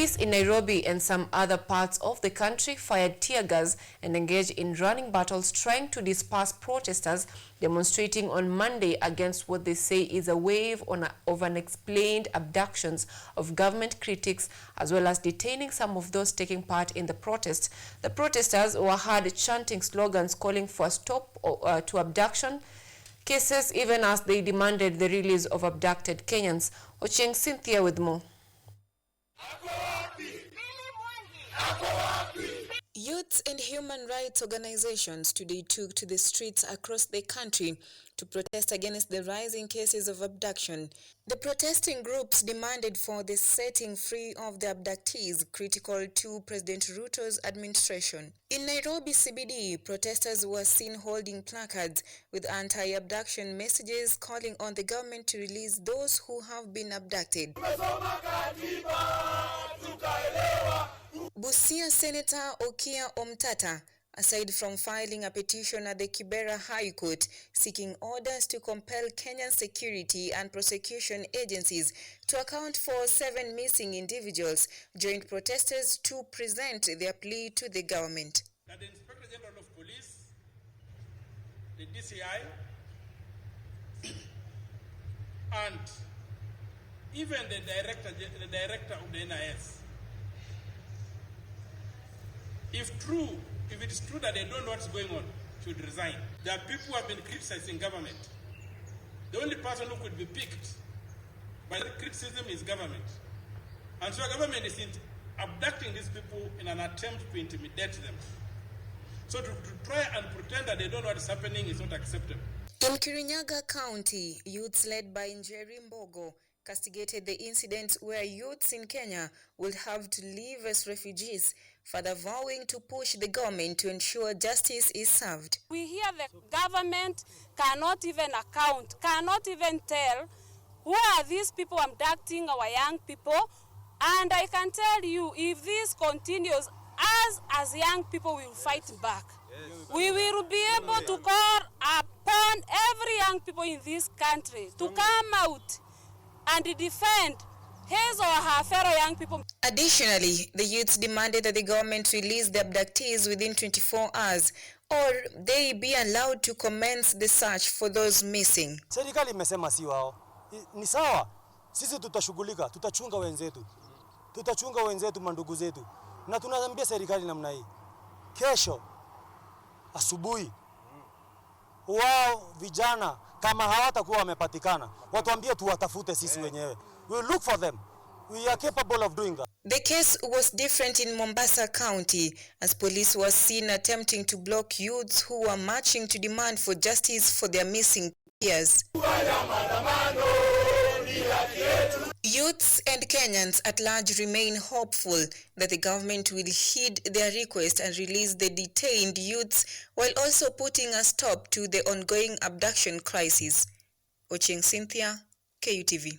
Police in Nairobi and some other parts of the country fired tear gas and engaged in running battles trying to disperse protesters demonstrating on Monday against what they say is a wave of unexplained abductions of government critics, as well as detaining some of those taking part in the protest. The protesters were heard chanting slogans calling for a stop to abduction cases, even as they demanded the release of abducted Kenyans. Ocheng Cynthia with more. Youths and human rights organizations today took to the streets across the country to protest against the rising cases of abduction. The protesting groups demanded for the setting free of the abductees critical to President Ruto's administration. In Nairobi CBD, protesters were seen holding placards with anti-abduction messages calling on the government to release those who have been abducted. Busia Senator Okia Omtata, aside from filing a petition at the Kibera High Court seeking orders to compel Kenyan security and prosecution agencies to account for 7 missing individuals, joined protesters to present their plea to the government. That the Inspector General of Police, the DCI, and even the director of the NIS, if it is true that they don't know what's going on, should resign. There are people who have been criticizing government. The only person who could be picked by the criticism is government. And so government is abducting these people in an attempt to intimidate them. So to try and pretend that they don't know what is happening is not acceptable. In Kirinyaga County, youths led by Njeri Mbogo castigated the incident where youths in Kenya would have to live as refugees, further vowing to push the government to ensure justice is served. We hear the government cannot even account, cannot even tell who are these people abducting our young people. And I can tell you, if this continues, as young people will fight back. Yes. We will be able to call upon every young people in this country to come out and defend his or her fellow young people. Additionally, the youths demanded that the government release the abductees within 24 hours or they be allowed to commence the search for those missing. Serikali imesema si wao. Ni sawa. Sisi tutashughulika, tutachunga wenzetu. Tutachunga wenzetu, mandugu zetu. Na tunaambia serikali namna hii. Kesho asubuhi wao vijana kama hawatakuwa wamepatikana, watuambie tuwatafute sisi wenyewe. We will look for them. We are capable of doing that. The case was different in Mombasa County, as police were seen attempting to block youths who were marching to demand for justice for their missing peers. Youths and Kenyans at large remain hopeful that the government will heed their request and release the detained youths while also putting a stop to the ongoing abduction crisis. Ocheng Cynthia, KUTV.